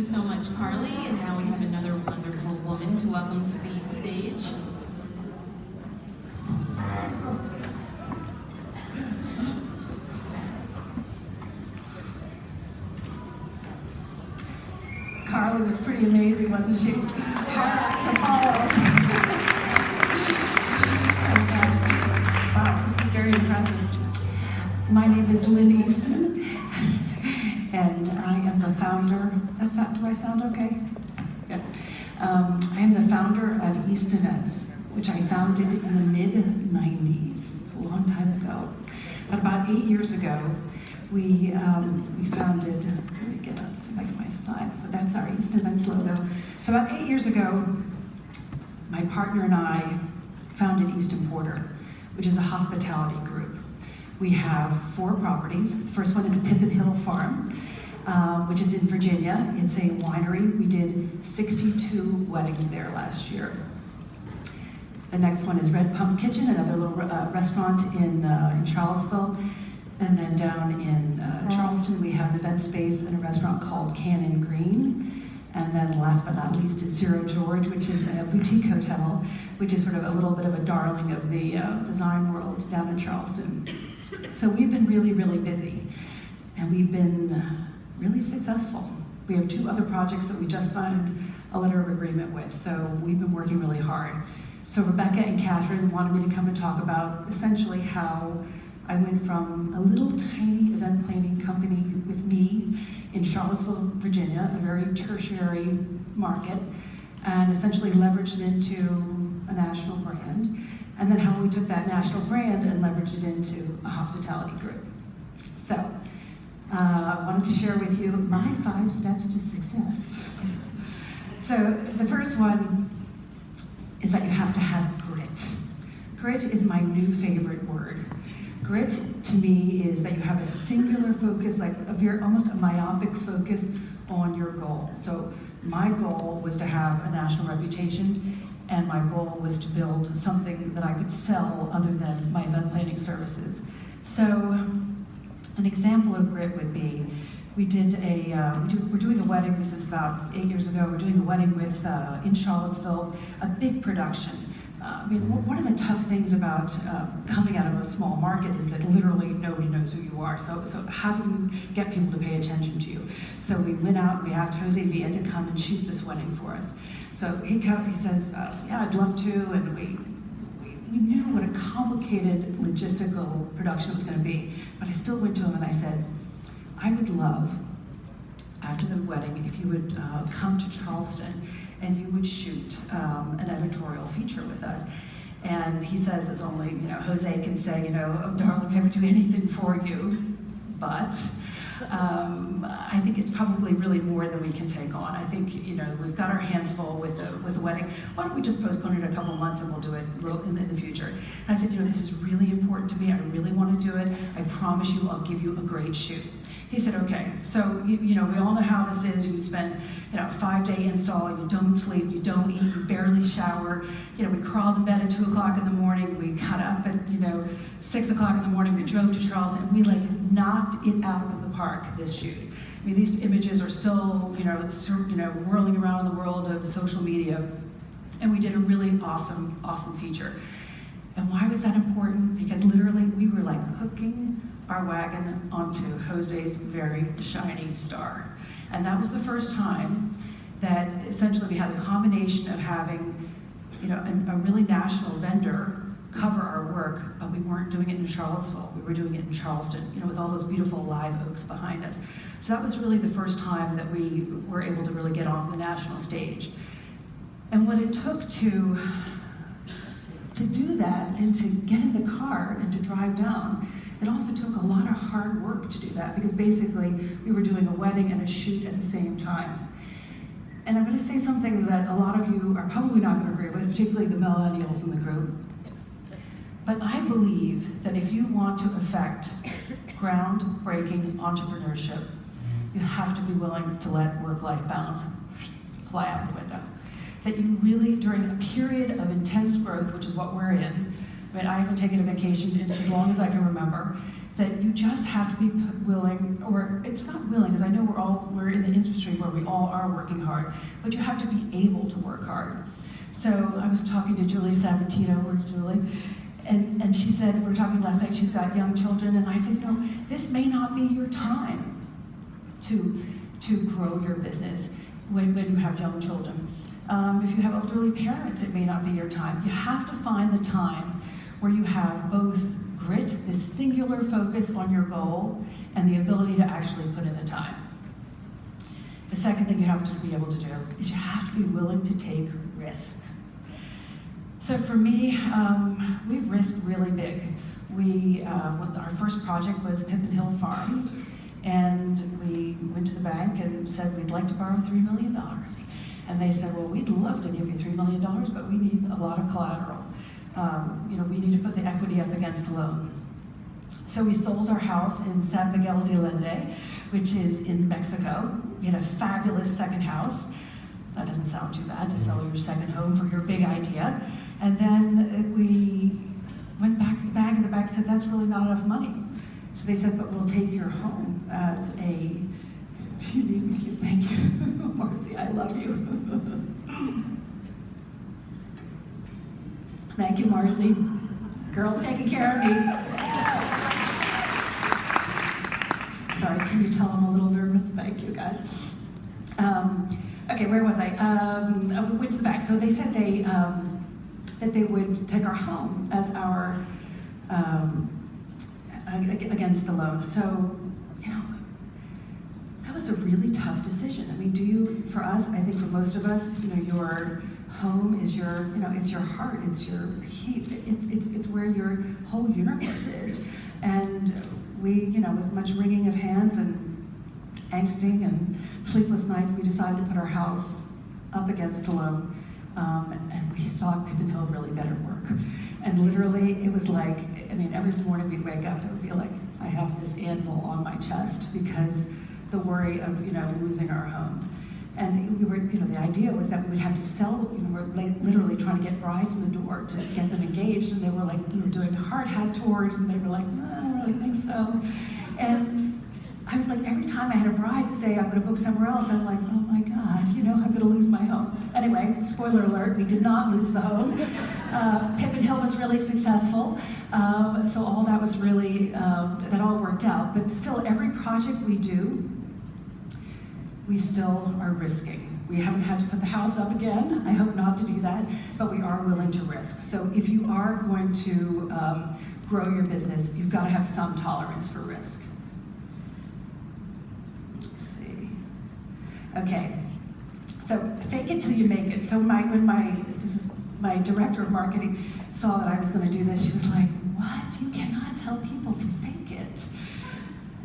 so much, Carly. And now we have another wonderful woman to welcome to the stage. Carly was pretty amazing, wasn't she? Hard to follow. Wow, this is very impressive. My name is Lynn Easton, and I am the founder. Do I sound okay? Good. I am the founder of East Events, which I founded in the mid-90s. It's a long time ago. But about 8 years ago, we founded, let me get my slide. So that's our East Events logo. So about 8 years ago, my partner and I founded Easton Porter, which is a hospitality group. We have 4 properties. The first one is Pippin Hill Farm, which is in Virginia. It's a winery. We did 62 weddings there last year. The next one is Red Pump Kitchen, another little restaurant in Charlottesville. And then down in Charleston, we have an event space and a restaurant called Cannon Green. And then last but not least is Zero George, which is a boutique hotel, which is sort of a little bit of a darling of the design world down in Charleston. So we've been really, really busy, and we've been really successful. We have 2 other projects that we just signed a letter of agreement with, so we've been working really hard. So Rebecca and Catherine wanted me to come and talk about essentially how I went from a little tiny event planning company with me in Charlottesville, Virginia, a very tertiary market, and essentially leveraged it into a national brand, and then how we took that national brand and leveraged it into a hospitality group. So, I wanted to share with you my 5 steps to success. So, the first one is that you have to have grit. Grit is my new favorite word. Grit, to me, is that you have a singular focus, like almost a myopic focus on your goal. So my goal was to have a national reputation, and my goal was to build something that I could sell other than my event planning services. So an example of grit would be, we're doing a wedding, this is about 8 years ago, we're doing a wedding with, in Charlottesville, a big production. I mean, one of the tough things about coming out of a small market is that literally nobody knows who you are. So how do you get people to pay attention to you? So we went out and we asked Jose Villa to come and shoot this wedding for us. So he says, yeah, I'd love to, and we knew what a complicated logistical production was going to be. But I still went to him and I said, I would love, after the wedding, if you would come to Charleston and you would shoot an editorial feature with us. And he says, as only Jose can say, oh darling, I would do anything for you, but I think it's probably really more than we can take on. I think we've got our hands full with the wedding. Why don't we just postpone it a couple months and we'll do it a little in the future? And I said, this is really important to me. I really want to do it. I promise you, I'll give you a great shoot. He said, okay. So we all know how this is. You spend 5-day install. You don't sleep. You don't eat. You barely shower. We crawled in bed at 2 o'clock in the morning. We got up at 6 o'clock in the morning. We drove to Charleston. And we knocked it out of the park, this shoot. I mean, these images are still whirling around the world of social media. And we did a really awesome, awesome feature. And why was that important? Because literally we were hooking our wagon onto Jose's very shiny star. And that was the first time that essentially we had the combination of having a really national vendor cover our work, but we weren't doing it in Charlottesville. We were doing it in Charleston, with all those beautiful live oaks behind us. So that was really the first time that we were able to really get on the national stage. And what it took to do that and to get in the car and to drive down, it also took a lot of hard work to do that, because basically we were doing a wedding and a shoot at the same time. And I'm going to say something that a lot of you are probably not going to agree with, particularly the millennials in the group. But I believe that if you want to affect groundbreaking entrepreneurship, you have to be willing to let work-life balance fly out the window. That you really, during a period of intense growth, which is what we're in, I haven't taken a vacation in as long as I can remember, that you just have to be willing, or it's not willing, because I know we're in the industry where we all are working hard, but you have to be able to work hard. So I was talking to Julie Sabatino, where's Julie? And she said, we were talking last night, she's got young children, and I said, this may not be your time to grow your business when you have young children. If you have elderly parents, it may not be your time. You have to find the time where you have both grit, this singular focus on your goal, and the ability to actually put in the time. The second thing you have to be able to do is you have to be willing to take risks. So for me, we've risked really big. Our first project was Pippin Hill Farm, and we went to the bank and said we'd like to borrow $3 million. And they said, well, we'd love to give you $3 million, but we need a lot of collateral. We need to put the equity up against the loan. So we sold our house in San Miguel de Allende, which is in Mexico. We had a fabulous second house. That doesn't sound too bad to sell your second home for your big idea. And then we went back to the bank, and the bank said, that's really not enough money. So they said, but we'll take your home as a, thank you, Marcy, I love you. Thank you, Marcy. Girl's taking care of me. Sorry, can you tell I'm a little nervous? Thank you, guys. Okay, where was I? We went to the bank. So they said that they would take our home as our, against the loan. So, that was a really tough decision. I mean, for us, I think for most of us, your home is your, it's your heart, it's your heat, it's where your whole universe is. And we, with much wringing of hands and angsting and sleepless nights, we decided to put our house up against the loan. And we thought Pippin Hill really better work. And literally, it was like, every morning we'd wake up, it would feel like I have this anvil on my chest because the worry of, losing our home. And we were, the idea was that we would have to sell, we're literally trying to get brides in the door to get them engaged, and they were like, we were doing hard hat tours, and they were like, no, I don't really think so. And I was like, every time I had a bride say, I'm gonna book somewhere else, I'm like, oh my God, I'm gonna lose my home. Anyway, spoiler alert, we did not lose the home. Pippin Hill was really successful, so all that was really, that all worked out. But still, every project we do, we still are risking. We haven't had to put the house up again. I hope not to do that, but we are willing to risk. So if you are going to grow your business, you've got to have some tolerance for risk. Let's see. Okay, so fake it till you make it. So when my director of marketing saw that I was going to do this, she was like, what? You cannot tell people to fake it.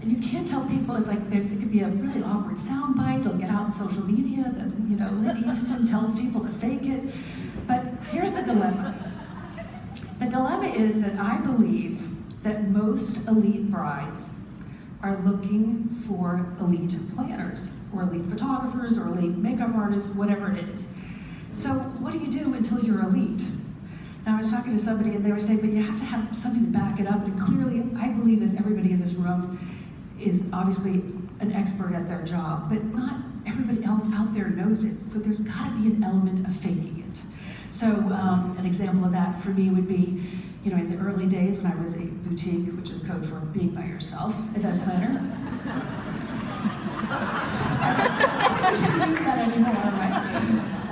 And you can't tell people, it could be a really awkward soundbite, it'll get out on social media that, Lynn Easton tells people to fake it. But here's the dilemma. The dilemma is that I believe that most elite brides are looking for elite planners, or elite photographers, or elite makeup artists, whatever it is. So what do you do until you're elite? Now I was talking to somebody and they were saying, but you have to have something to back it up, and clearly I believe that everybody in this room is obviously an expert at their job, but not everybody else out there knows it. So there's gotta be an element of faking it. So an example of that for me would be, in the early days when I was a boutique, which is code for being by yourself, event planner. I shouldn't use that anymore, right?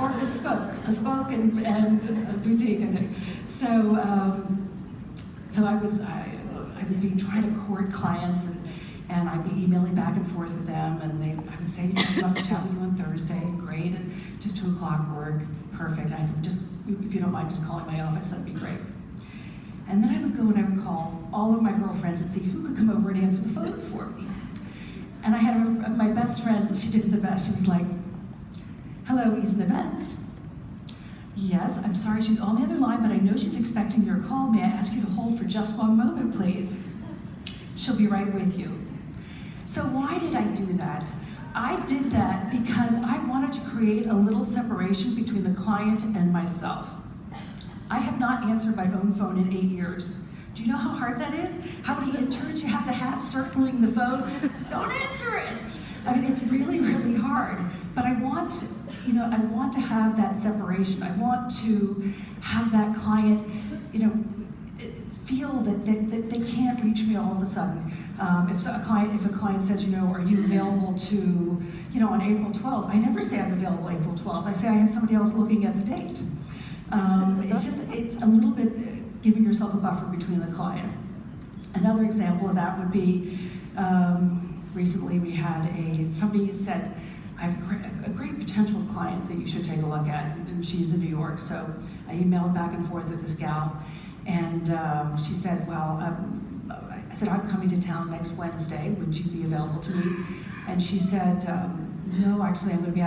Or bespoke and boutique, I think. So I would be trying to court clients, and I'd be emailing back and forth with them, and I would say, I'd love to chat with you on Thursday, great, and just 2 o'clock work, perfect. And I said, if you don't mind just calling my office, that'd be great. And then I would go and I would call all of my girlfriends and see who could come over and answer the phone for me. And I had my best friend, she did it the best, she was like, hello, Easton Events. Yes, I'm sorry, she's on the other line, but I know she's expecting your call. May I ask you to hold for just one moment, please? She'll be right with you. So why did I do that? I did that because I wanted to create a little separation between the client and myself. I have not answered my own phone in 8 years. Do you know how hard that is? How many interns you have to have circling the phone? Don't answer it! I mean, it's really, really hard. But I want, I want to have that separation. I want to have that client, feel that they can't reach me all of a sudden. If a client says, are you available to, on April 12th? I never say I'm available April 12th. I say I have somebody else looking at the date. It's a little bit giving yourself a buffer between the client. Another example of that would be, recently we had somebody said, I have a great potential client that you should take a look at, and she's in New York, so I emailed back and forth with this gal, and she said, well, I said, I'm coming to town next Wednesday, would you be available to meet? And she said, no, actually I'm going to be out